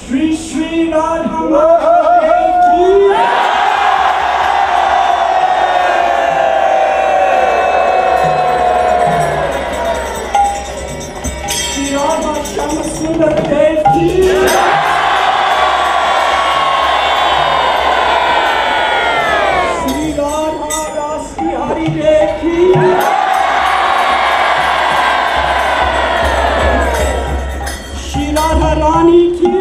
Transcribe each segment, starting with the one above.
श्री श्री राधा महादेव की श्री राधा श्याम सुंदर देव की श्री राधा रास बिहारी देव की श्री राधा रानी की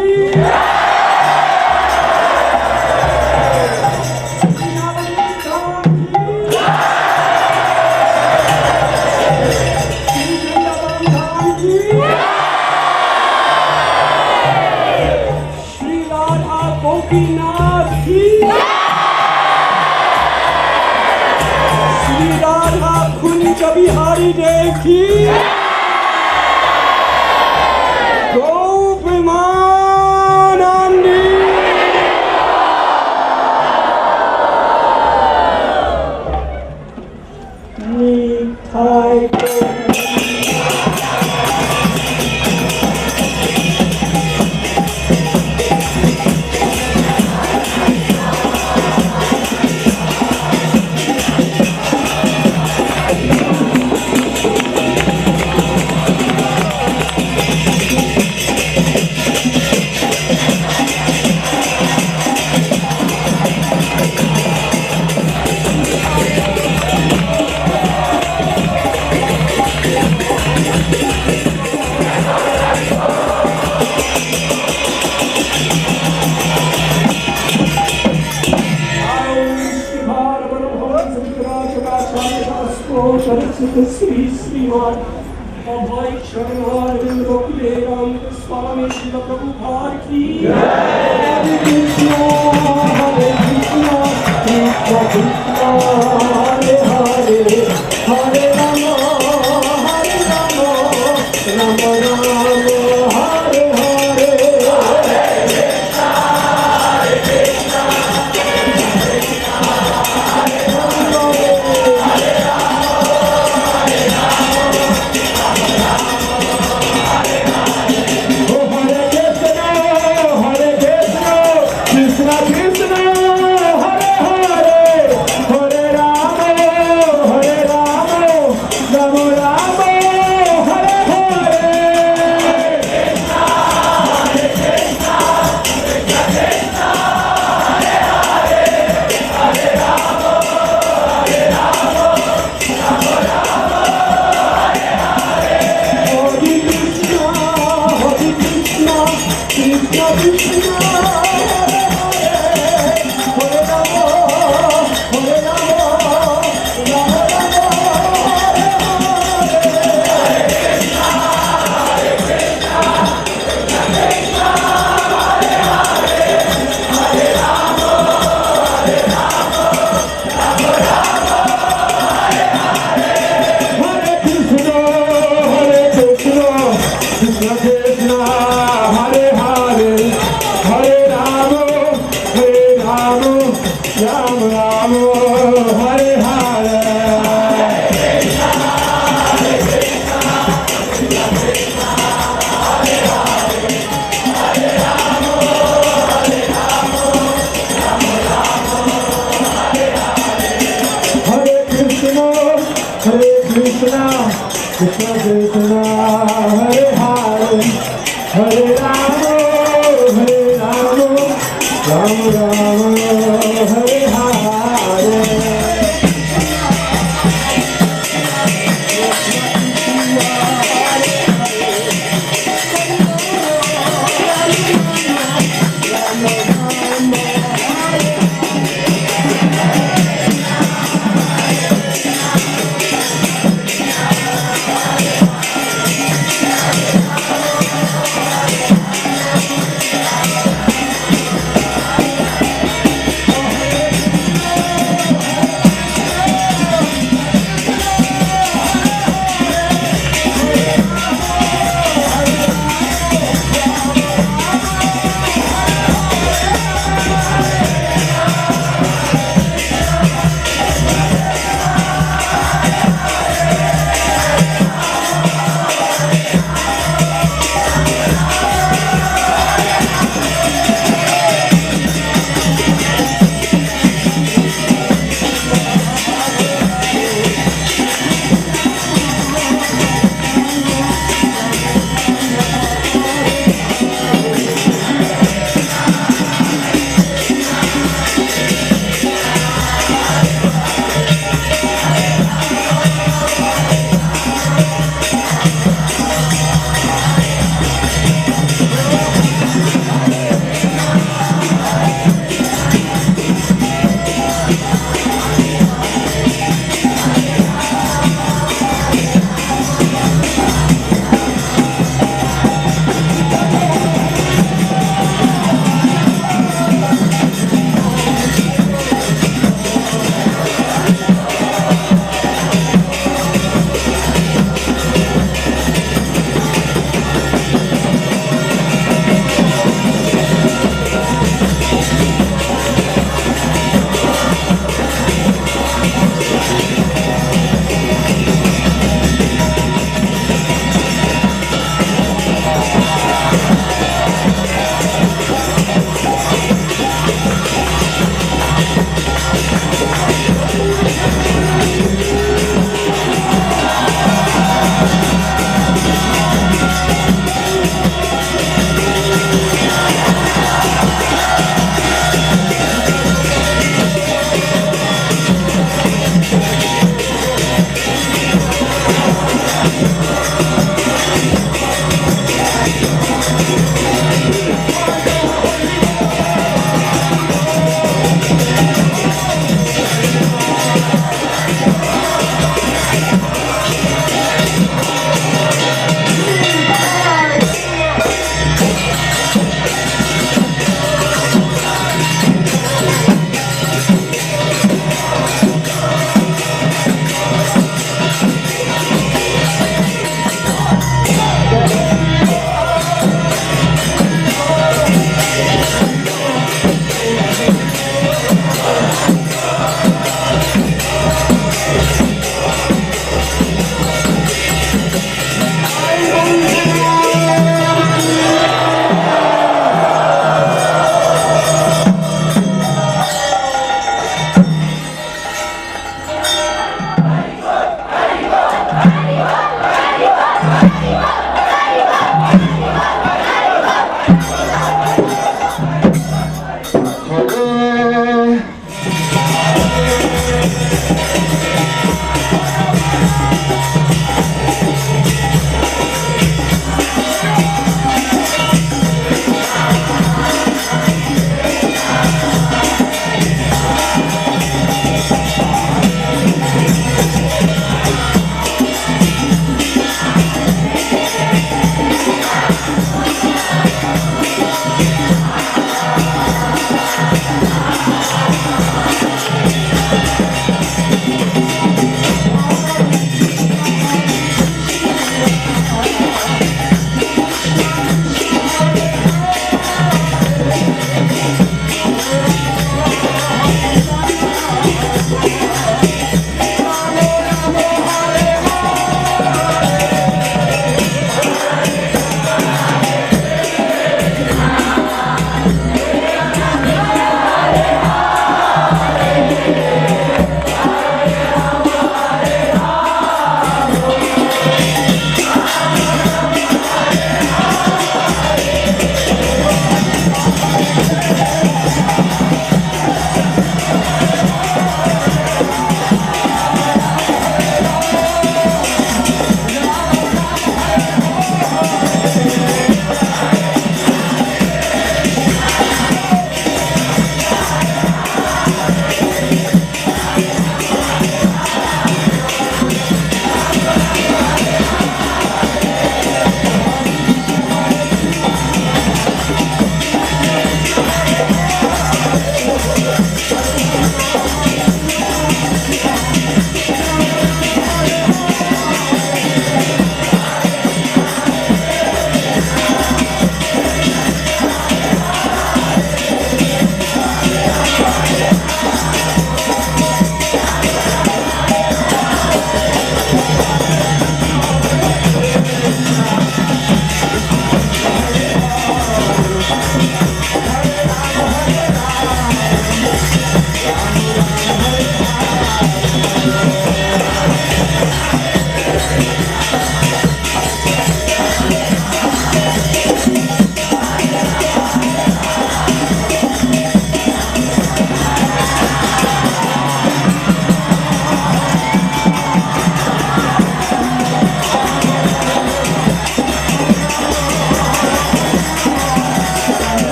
श्री राधा गोपीनाथ की श्री राधा कुंज बिहारी देव की श्री श्रीमान अभय शरण गोखले राम स्वामी शिव प्रभु भार की हरे कृष्णा हरे Krishna Krishna Krishna Hare Hare Hare Ram Ram Ram Hare Hare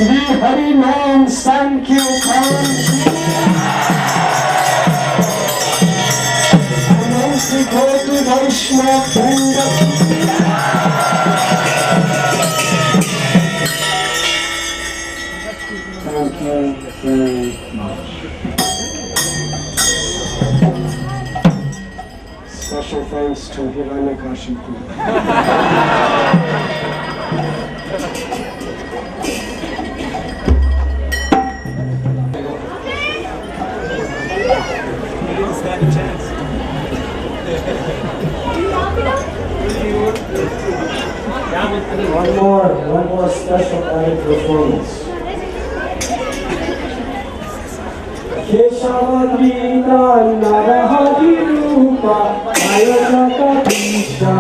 Sri Hari Nam Sankirtan Anansi Koti Vaishnav Vrinda Thank you very much. Special thanks to Hiranyakashipu. One more special added performance. Keshavadita Narahari Rupa Ayajaka Isha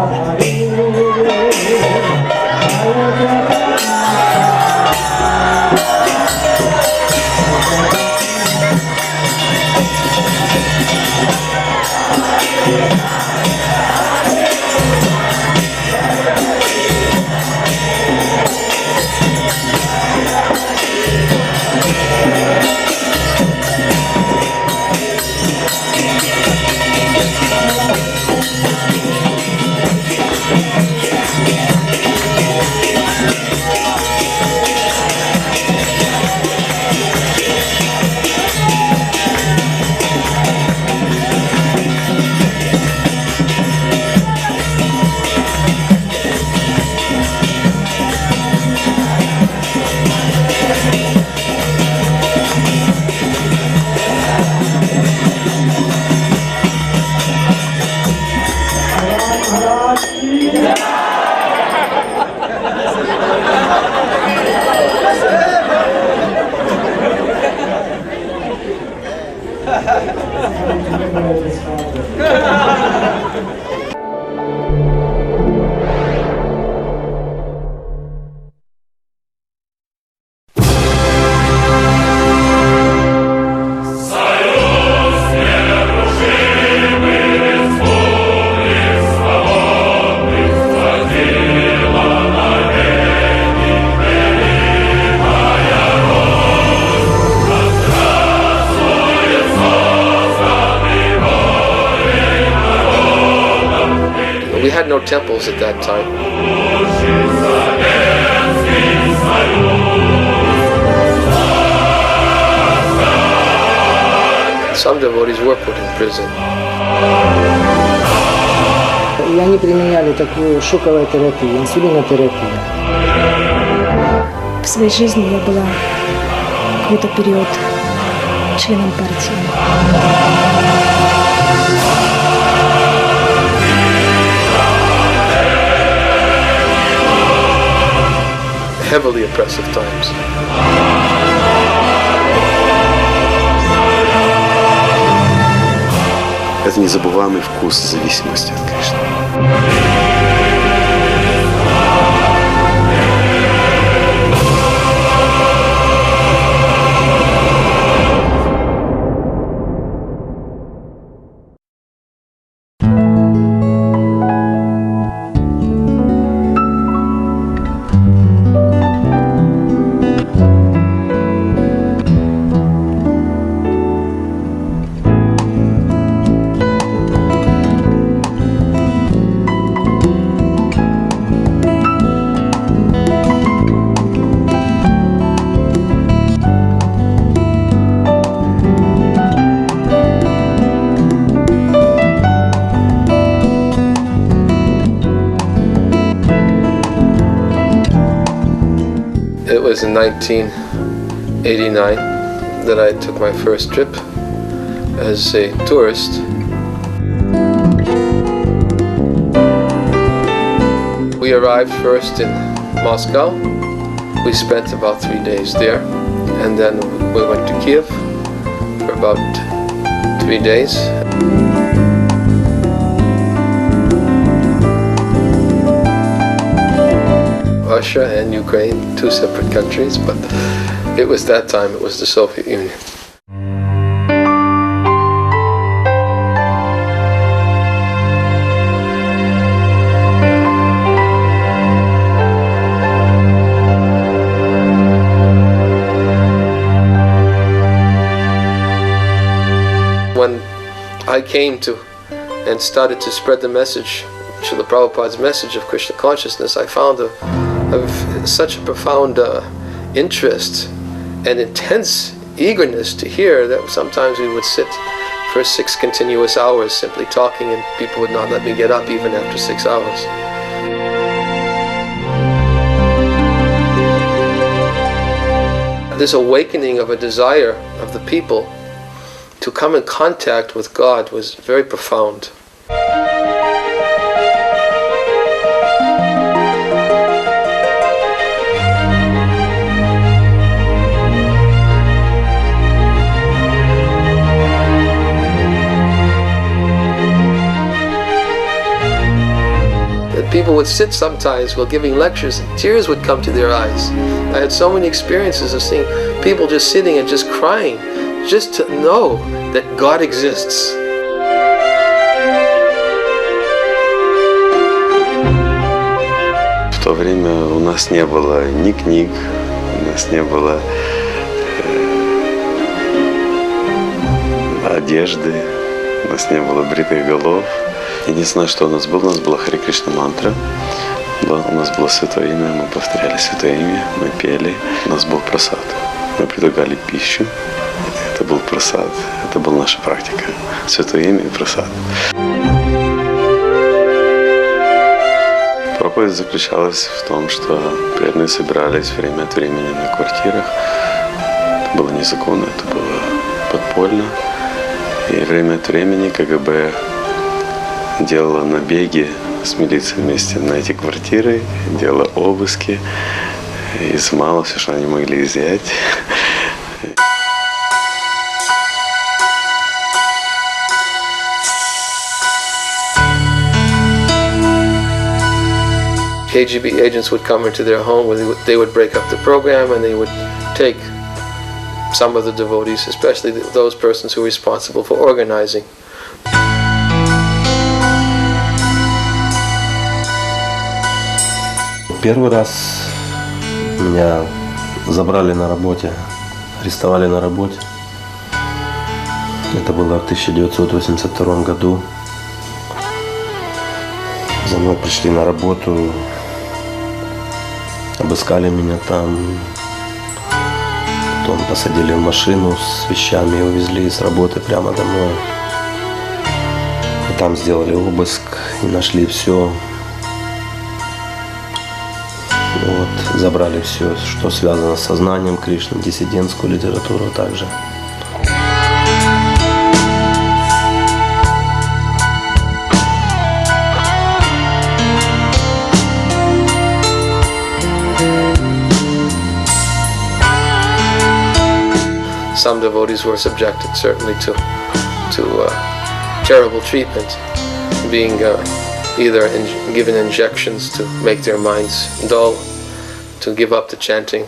We had no temples at that time. Some devotees were put in prison. И они применяли такую шоковую терапию, инсулинотерапию. В своей жизни я была какой-то период членом партии. Heavily oppressive times. Это незабываемый вкус зависимости от Кришны. It was in 1989 that I took my first trip as a tourist. We arrived first in Moscow. We spent about 3 days there, and then we went to Kiev for about 3 days. Russia and Ukraine, two separate countries, but it was that time, it was the Soviet Union. I came to and started to spread the message, Srila Prabhupada's message of Krishna consciousness, I found such a profound interest and intense eagerness to hear that sometimes we would sit for 6 continuous hours simply talking, and people would not let me get up even after 6 hours. This awakening of a desire of the people to come in contact with God was very profound. People would sit sometimes while giving lectures and tears would come to their eyes. I had so many experiences of seeing people just sitting and just crying, just to know that God exists. В то время у нас не было ни книг, у нас не было одежды, у нас не было бритых голов. Единственное, что у нас была Хари Кришна мантра, у нас было Святое Имя, мы повторяли Святое Имя, мы пели, у нас был прасад. Мы предлагали пищу, это был прасад, это была наша практика. Святое Имя и прасад. Проповедь заключалась в том, что преданные собирались время от времени на квартирах. Это было незаконно, это было подпольно. И время от времени КГБ делала набеги с милицией вместе на эти квартиры, делала обыски, изымала все, что они могли изъять. KGB agents would come into their home, where they would break up the program, and they would take some of the devotees, especially those persons who were responsible for organizing. Первый раз меня забрали на работе, арестовали на работе. Это было в 1982 году. За мной пришли на работу, обыскали меня там, потом посадили в машину с вещами и увезли с работы прямо домой. И там сделали обыск и нашли все. Вот, забрали все, что связано с сознанием Кришны, диссидентскую литературу также. Some devotees were subjected certainly to terrible treatment, being either given injections to make their minds dull, to give up the chanting.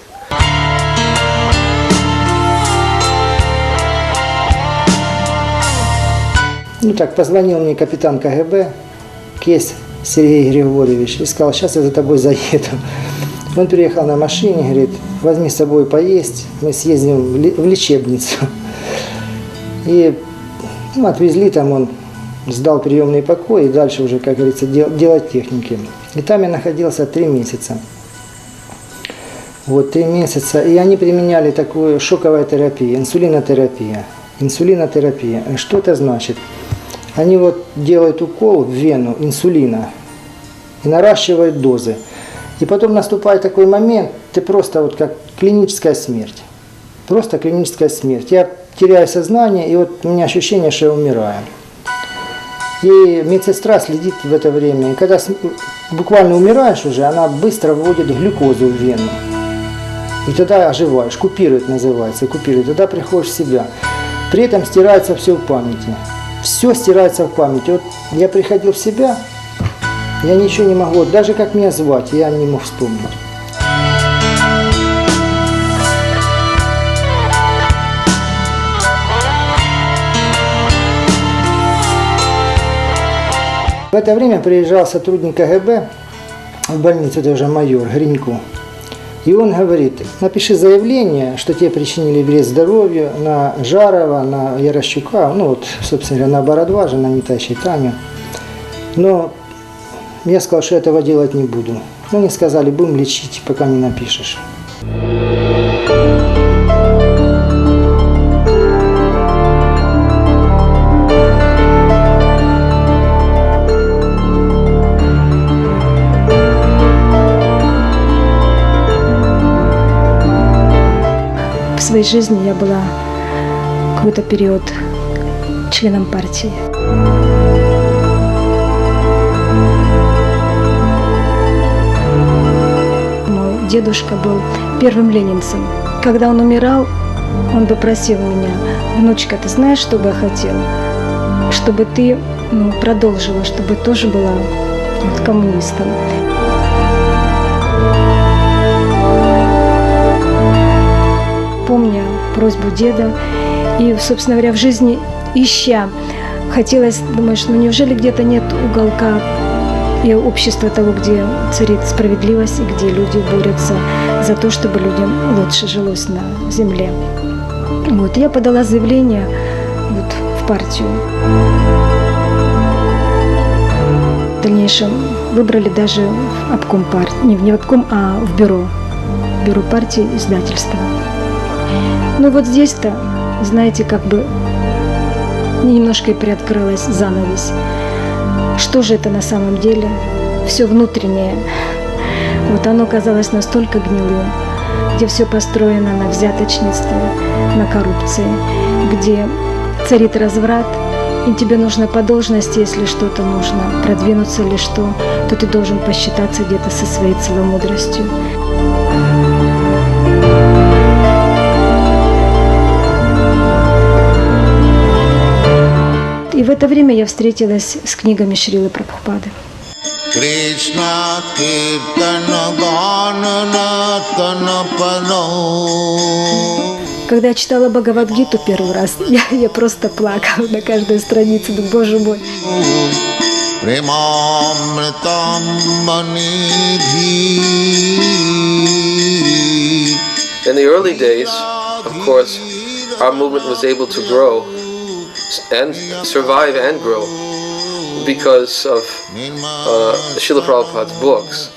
Ну так, позвонил мне капитан КГБ, кейс Сергей Григорьевич, и сказал, сейчас я за тобой заеду. Он приехал на машине, говорит, возьми с собой поесть, мы съездим в лечебницу. И отвезли там, он сдал приемный покой и дальше уже, как говорится, делать техники. И там я находился 3 месяца. Вот 3 месяца. И они применяли такую шоковую терапию, инсулинотерапия. Инсулинотерапия. Что это значит? Они вот делают укол в вену инсулина и наращивают дозы. И потом наступает такой момент, ты просто вот как клиническая смерть. Просто клиническая смерть. Я теряю сознание, и вот у меня ощущение, что я умираю. И медсестра следит в это время. И когда буквально умираешь уже, она быстро вводит глюкозу в вену. И тогда оживаешь, купирует называется, купирует. Тогда приходишь в себя. При этом стирается все в памяти. Все стирается в памяти. Вот я приходил в себя, я ничего не могу, даже как меня звать, я не мог вспомнить. В это время приезжал сотрудник КГБ в больницу, это уже майор Гринько. И он говорит, напиши заявление, что тебе причинили вред здоровью на Жарова, на Ярощука, ну вот, собственно говоря, на Бородважа, на Нитачи Таню. Но я сказал, что этого делать не буду. Но они сказали, будем лечить, пока не напишешь. В своей жизни я была какой-то период членом партии. Мой дедушка был первым ленинцем. Когда он умирал, он попросил меня: внучка, ты знаешь, что бы я хотел? Чтобы ты продолжила, чтобы тоже была коммунистом. Помня просьбу деда и, собственно говоря, в жизни ища, хотелось, думаешь, неужели где-то нет уголка и общества того, где царит справедливость и где люди борются за то, чтобы людям лучше жилось на земле. Вот, я подала заявление в партию. В дальнейшем выбрали даже в обком партии, не в обком, а в бюро партии издательства. Ну вот здесь-то, знаете, как бы немножко и приоткрылась занавесь. Что же это на самом деле? Все внутреннее. Вот оно казалось настолько гнилым, где все построено на взяточничестве, на коррупции, где царит разврат, и тебе нужно по должности, если что-то нужно, продвинуться или что, то ты должен посчитаться где-то со своей целомудростью. И в это время я встретилась с книгами Шрилы Прабхупады. Когда я читала Бхагавад-гиту первый раз, я просто плакала на каждой странице. Думаю, Боже мой. In the early days, of course, our movement was able to grow and survive and grow because of Srila Prabhupada's books.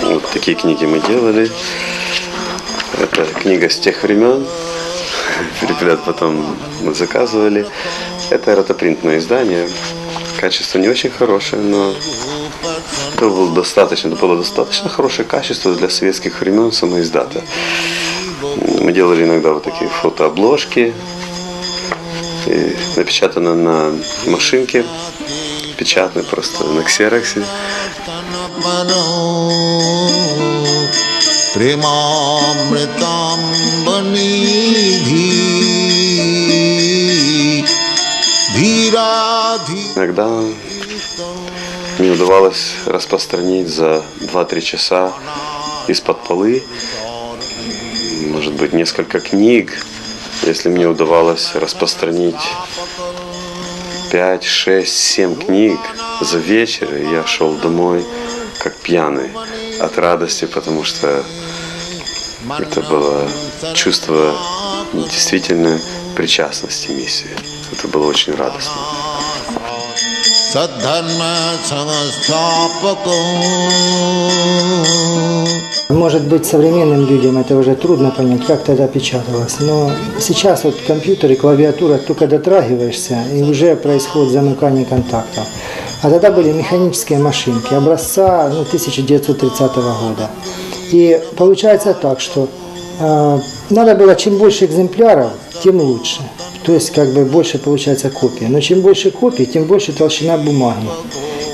Вот такие книги мы делали. Это книга с тех времен. Переплет потом мы заказывали. Это ротопринтное издание. Качество не очень хорошее, но это было достаточно хорошее качество для советских времен самоиздата. Мы делали иногда вот такие фотообложки, и напечатано на машинке, печатной просто на ксероксе. Иногда мне удавалось распространить за 2-3 часа из-под полы, может быть, несколько книг. Если мне удавалось распространить 5, 6, 7 книг за вечер, я шел домой как пьяный от радости, потому что это было чувство действительно причастности миссии. Это было очень радостно. Может быть, современным людям это уже трудно понять, как тогда печаталось. Но сейчас вот компьютер и клавиатура, только дотрагиваешься, и уже происходит замыкание контактов. А тогда были механические машинки образца 1930 года. И получается так, что надо было, чем больше экземпляров, тем лучше. То есть как бы больше получается копий. Но чем больше копий, тем больше толщина бумаги.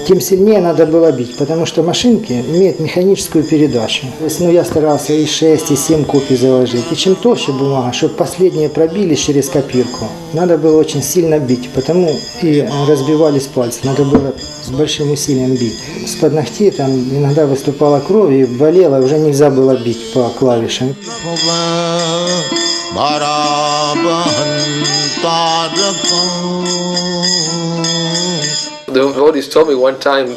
Тем сильнее надо было бить, потому что машинки имеют механическую передачу. То есть, я старался и 6, и 7 копий заложить. И чем толще бумага, чтобы последние пробились через копирку, надо было очень сильно бить, потому и разбивались пальцы. Надо было с большим усилием бить. С-под ногтей там иногда выступала кровь и болела, уже нельзя было бить по клавишам. devotees told me one time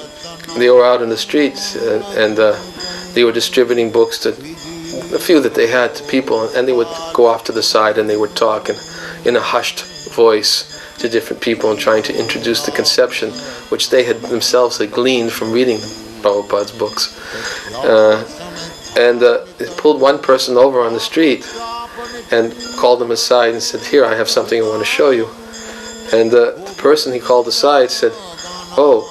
they were out in the streets and they were distributing books to a few that they had to people, and they would go off to the side and they would talk in a hushed voice to different people and trying to introduce the conception which they had themselves gleaned from reading Prabhupada's books. It pulled one person over on the street and called him aside and said, "Here, I have something I want to show you." And the person he called aside said, "Oh,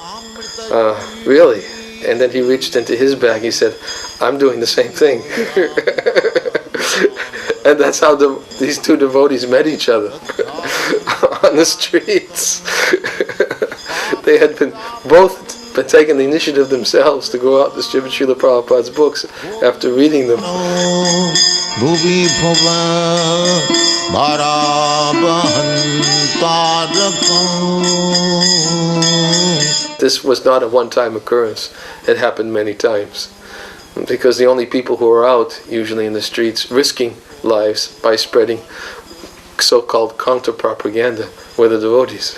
really?" And then he reached into his bag. He said, "I'm doing the same thing." And that's how these two devotees met each other on the streets. They had both been taking the initiative themselves to go out and distribute Srila Prabhupada's books after reading them. This was not a one-time occurrence. It happened many times. Because the only people who are out, usually in the streets, risking lives by spreading so-called counter-propaganda were the devotees.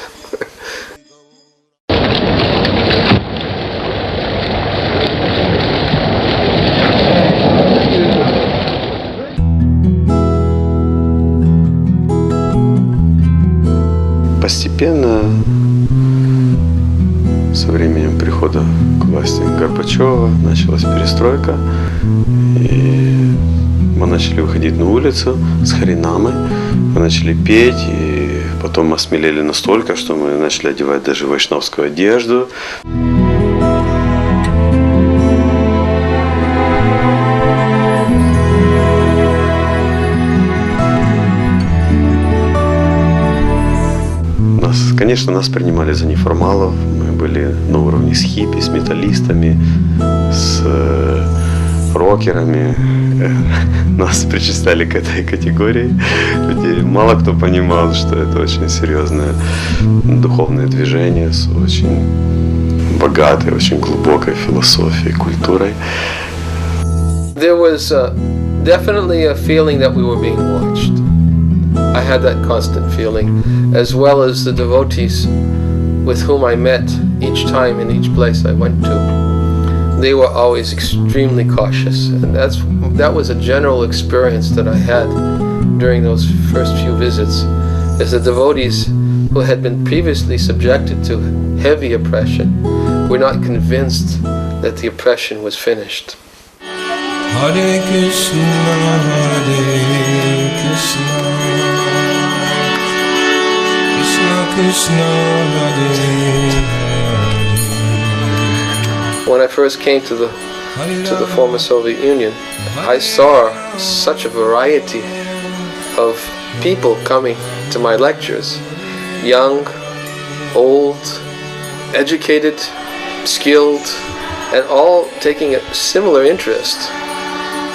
Постепенно, со временем прихода к власти Горбачева, началась перестройка, и мы начали выходить на улицу с харинамой, мы начали петь, и потом осмелели настолько, что мы начали одевать даже вайшнавскую одежду. Конечно, нас принимали за неформалов, мы были на уровне с хиппи, с металлистами, с рокерами. Нас причисляли к этой категории людей. Мало кто понимал, что это очень серьезное духовное движение с очень богатой, очень глубокой философией, культурой. There was definitely a feeling that we were being watched. I had that constant feeling, as well as the devotees with whom I met each time in each place I went to. They were always extremely cautious, and that was a general experience that I had during those first few visits, as the devotees who had been previously subjected to heavy oppression were not convinced that the oppression was finished. Hare Krishna, Hare Krishna, Krishna, Hare Hare. When I first came to the former Soviet Union, I saw such a variety of people coming to my lectures. Young, old, educated, skilled, and all taking a similar interest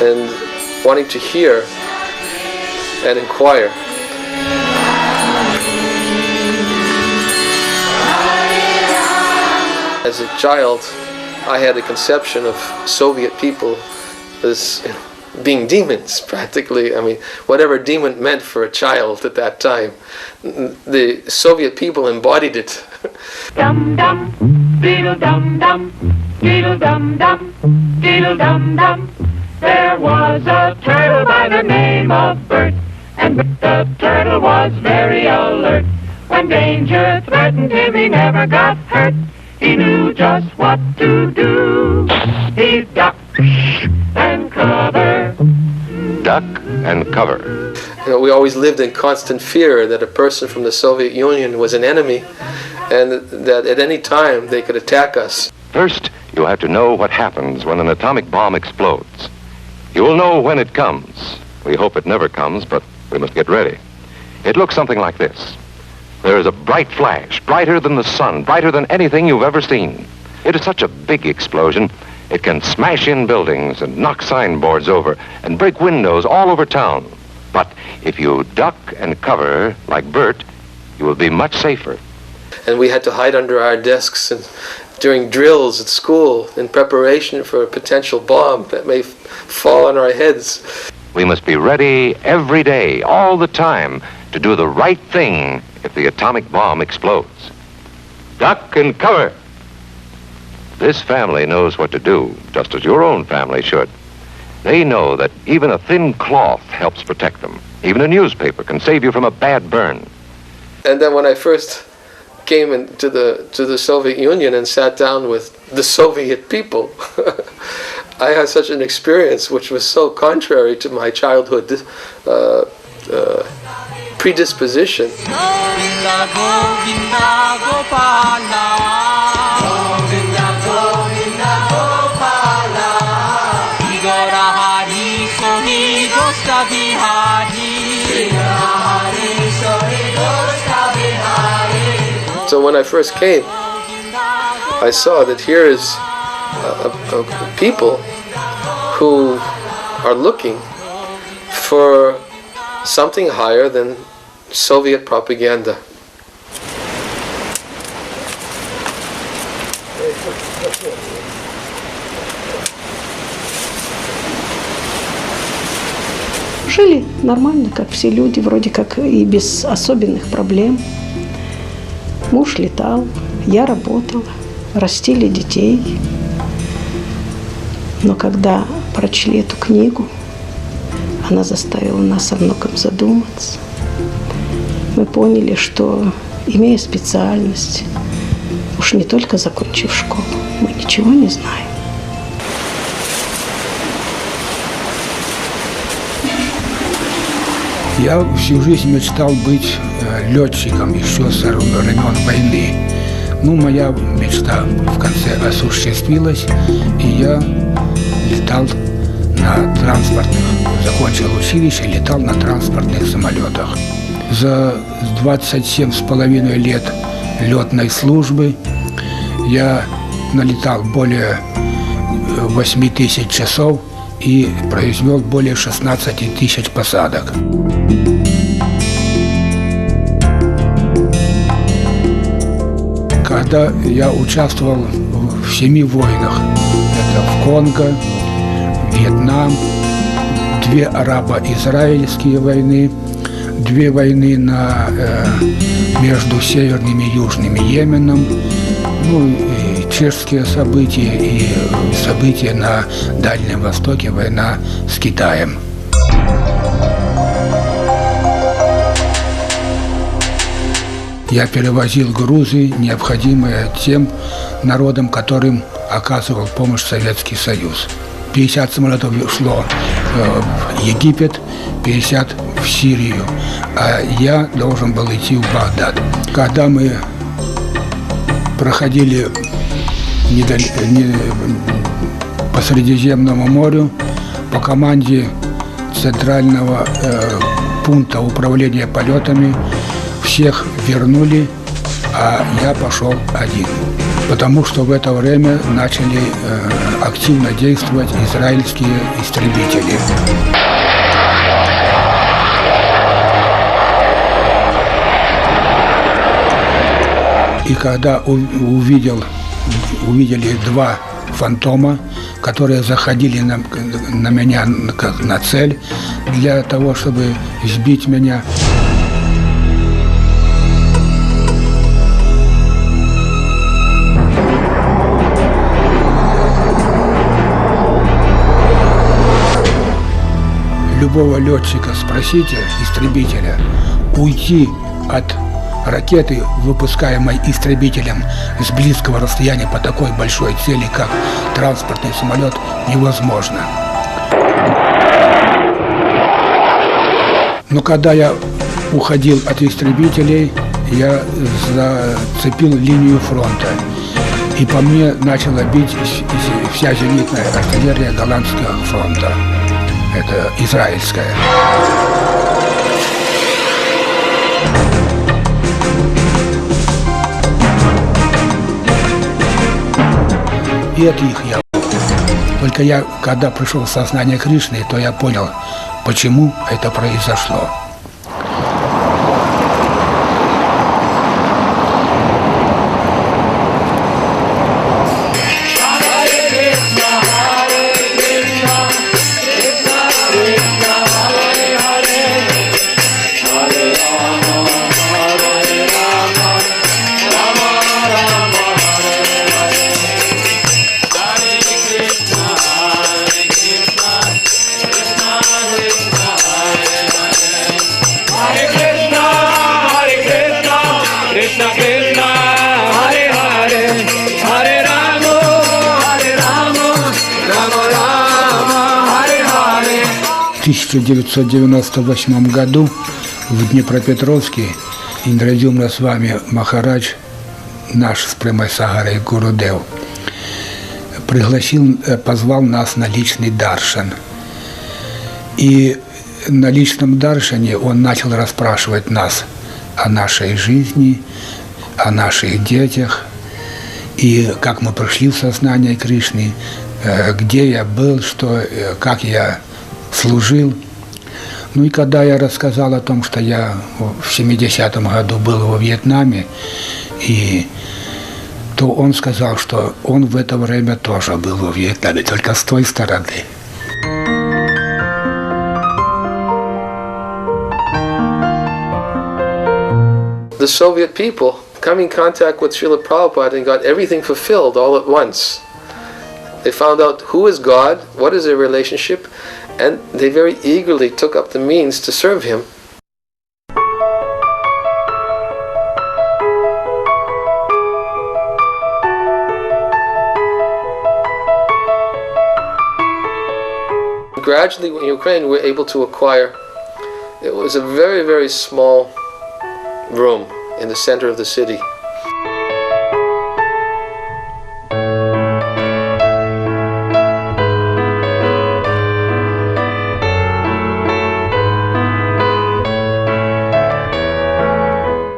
and wanting to hear and inquire. As a child, I had a conception of Soviet people as being demons, practically. I mean, whatever demon meant for a child at that time, the Soviet people embodied it. Dum dum, diddle dum dum, diddle dum dum, diddle dum dum. There was a turtle by the name of Bert, and the turtle was very alert. When danger threatened him, he never got hurt. He knew just what to do. He'd duck and cover. Duck and cover. You know, we always lived in constant fear that a person from the Soviet Union was an enemy and that at any time they could attack us. First, you'll have to know what happens when an atomic bomb explodes. You will know when it comes. We hope it never comes, but we must get ready. It looks something like this. There is a bright flash, brighter than the sun, brighter than anything you've ever seen. It is such a big explosion, it can smash in buildings and knock signboards over and break windows all over town. But if you duck and cover, like Bert, you will be much safer. And we had to hide under our desks and during drills at school in preparation for a potential bomb that may fall on our heads. We must be ready every day, all the time, to do the right thing if the atomic bomb explodes. duck and cover. This family knows what to do, just as your own family should. They know that even a thin cloth helps protect them. Even a newspaper can save you from a bad burn. And then when I first came into the Soviet Union and sat down with the Soviet people, I had such an experience which was so contrary to my childhood predisposition. So when I first came, I saw that here is a people who are looking for something higher than Soviet propaganda. Жили нормально, как все люди, вроде как и без особенных проблем. Муж летал, я работала, растили детей. Но когда прочли эту книгу, она заставила нас о многом задуматься. Мы поняли, что, имея специальность, уж не только закончив школу, мы ничего не знаем. Я всю жизнь мечтал быть летчиком еще с времен войны. Ну, моя мечта в конце осуществилась, и я летал на транспортных, закончил училище, летал на транспортных самолетах. За 27,5 лет летной службы я налетал более 8 тысяч часов и произвел более 16 тысяч посадок. Когда я участвовал в 7 войнах, это в Конго, Вьетнам, 2 арабо-израильские войны, 2 войны между северным и южным Йеменом, ну, и чешские события и события на Дальнем Востоке, война с Китаем. Я перевозил грузы, необходимые тем народам, которым оказывал помощь Советский Союз. 50 самолетов шло в Египет, 50 в Сирию, а я должен был идти в Багдад. Когда мы проходили по Средиземному морю, по команде Центрального пункта управления полетами всех вернули, а я пошел один. Потому что в это время начали активно действовать израильские истребители. И когда увидели 2 фантома, которые заходили на меня на цель для того, чтобы сбить меня, любого летчика спросите, истребителя, уйти от ракеты, выпускаемой истребителем с близкого расстояния по такой большой цели, как транспортный самолет, невозможно. Но когда я уходил от истребителей, я зацепил линию фронта. И по мне начала бить вся зенитная артиллерия голландского фронта. Это израильская. И от них я. Только я, когда пришел в сознание Кришны, то я понял, почему это произошло. 1998 году в Днепропетровске Индрадюмна с вами Махарадж, наш с Премой Сагарой Гурудев, позвал нас на личный даршан. И на личном даршане он начал расспрашивать нас о нашей жизни, о наших детях, и как мы пришли в сознание Кришны, где я был, как я служил. Ну и когда я рассказал о том, что я в 70-м году был во Вьетнаме, то он сказал, что он в это время тоже был во Вьетнаме, только с той стороны. The Soviet people come in contact with Srila Prabhupada and got everything fulfilled all at once. They found out who is God, what is their relationship, and they very eagerly took up the means to serve him. Gradually in Ukraine we were able to acquire, it was a very, very small room in the center of the city.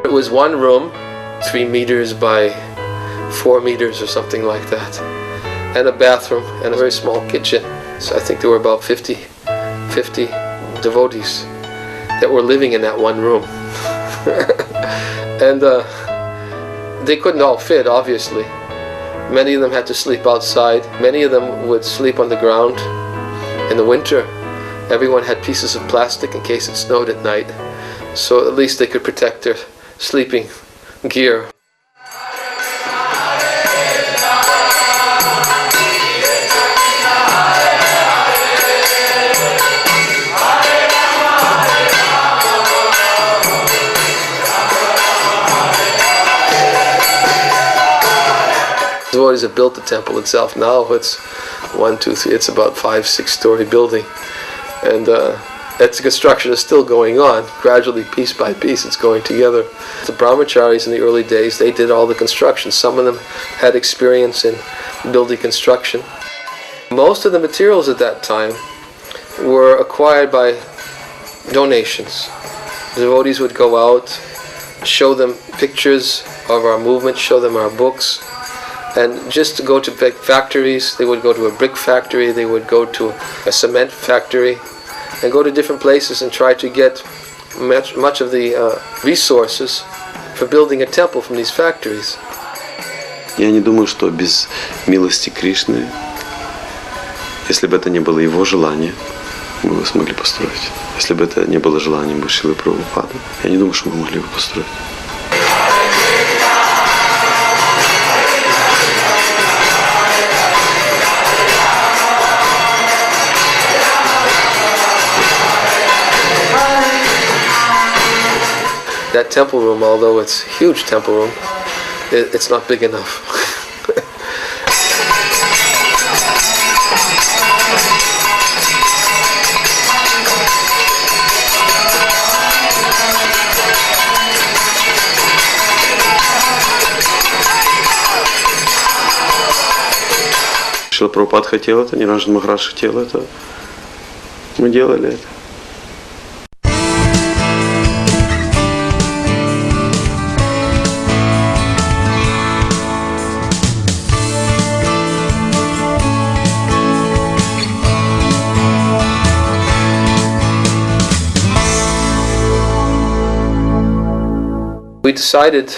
It was one room, 3 meters by 4 meters or something like that, and a bathroom and a very small kitchen. So I think there were about 50 devotees that were living in that one room. And they couldn't all fit, obviously. Many of them had to sleep outside. Many of them would sleep on the ground in the winter. Everyone had pieces of plastic in case it snowed at night, so at least they could protect their sleeping gear. Devotees have built the temple itself. Now it's 1, 2, 3. It's about 5-6-story building, and its construction is still going on. Gradually, piece by piece, it's going together. The brahmacharis in the early days, they did all the construction. Some of them had experience in building construction. Most of the materials at that time were acquired by donations. The devotees would go out, show them pictures of our movement, show them our books, and just to go to big factories. They would go to a brick factory, they would go to a cement factory, and go to different places and try to get much of the resources for building a temple from these factories. Я не думаю, что без милости Кришны, если бы это не было его желание, мы бы смогли построить. Если бы это не было желанием Шрилы Прабхупады, я не думаю, что мы могли бы построить. That temple room, although it's a huge temple room, it's not big enough. Шрила Прабхупада хотел это, Ниранджан Махарадж хотел это. Мы делали это. We decided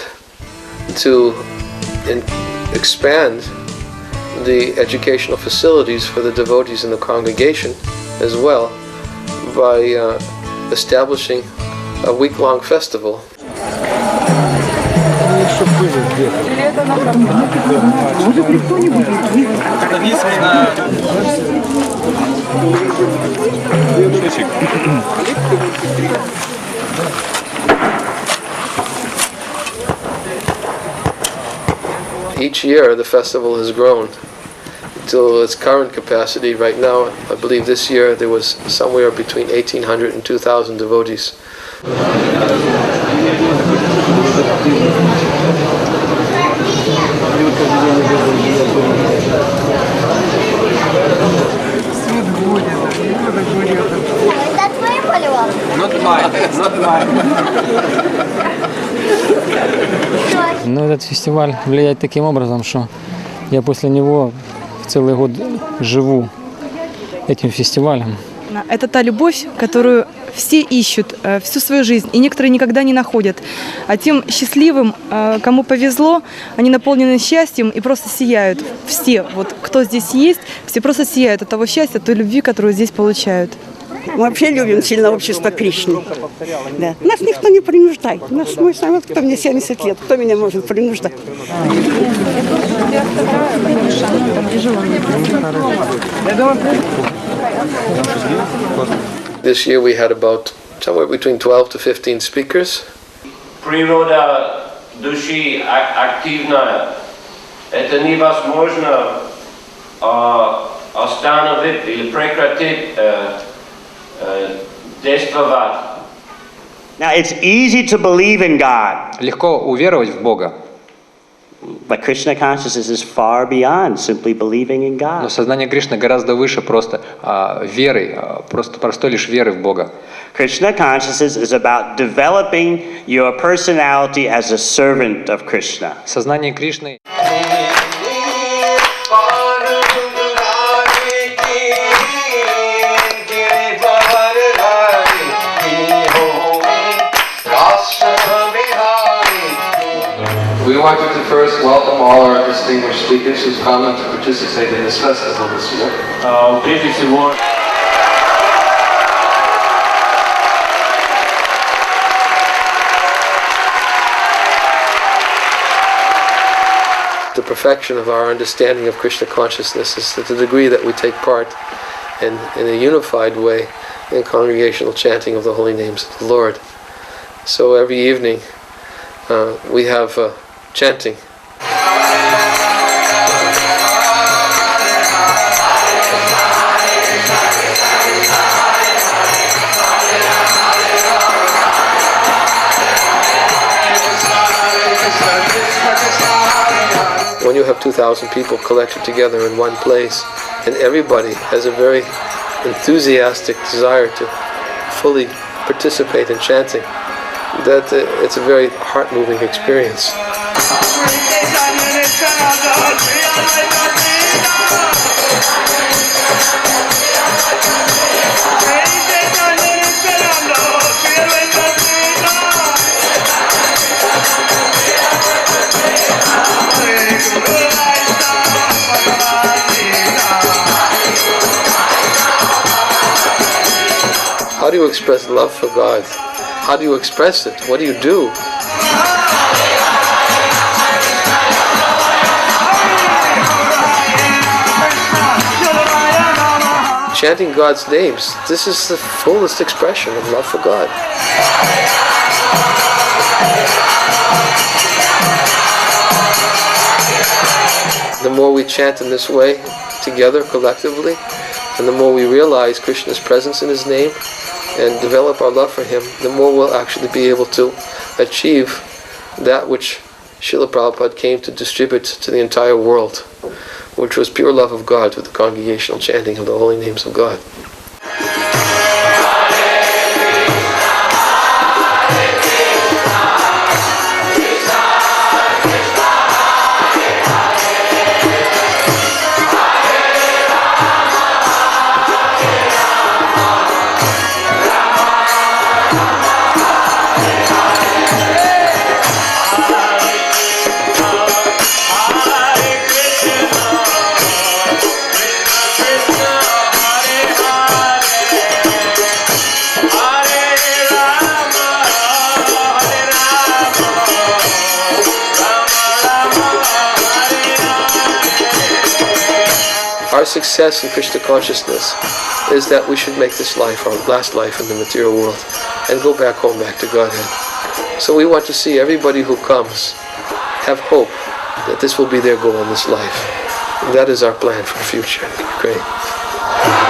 to expand the educational facilities for the devotees in the congregation as well by establishing a week-long festival. Each year the festival has grown. till its current capacity. Right now, I believe this year there was somewhere between 1,800 and 2,000 devotees. Но этот фестиваль влияет таким образом, что я после него целый год живу этим фестивалем. Это та любовь, которую все ищут всю свою жизнь, и некоторые никогда не находят. А тем счастливым, кому повезло, они наполнены счастьем и просто сияют. Все, вот кто здесь есть, все просто сияют от того счастья, от той любви, которую здесь получают. Мы вообще любим сильно общество Кришны. Да. Нас никто не принуждает. Нас мой сам, кто мне 70 лет, кто меня может принуждать? This year we had about somewhere between 12 to 15 speakers. Природа души активная. Это невозможно остановить или прекратить действовать. Now it's easy to believe in God. Легко уверовать в Бога. But Krishna consciousness is far beyond simply believing in God. Но сознание Кришны гораздо выше просто веры, просто простой лишь веры в Бога. Krishna consciousness is about developing your personality as a servant of Krishna. Сознание Кришны We wanted to first welcome all our distinguished speakers who've come to participate in this festival this year. Прежде всего, The perfection of our understanding of Krishna consciousness is to the degree that we take part in a unified way in congregational chanting of the holy names of the Lord. So every evening we have chanting. When you have 2,000 people collected together in one place, and everybody has a very enthusiastic desire to fully participate in chanting, that it's a very heart-moving experience. How do you express love for God? How do you express it? What do you do? Chanting God's names, this is the fullest expression of love for God. The more we chant in this way, together, collectively, and the more we realize Krishna's presence in His name and develop our love for Him, the more we'll actually be able to achieve that which Srila Prabhupada came to distribute to the entire world, which was pure love of God with the congregational chanting of the holy names of God. Our success in Krishna consciousness is that we should make this life our last life in the material world and go back home, back to Godhead. So we want to see everybody who comes have hope that this will be their goal in this life. That is our plan for the future. Great.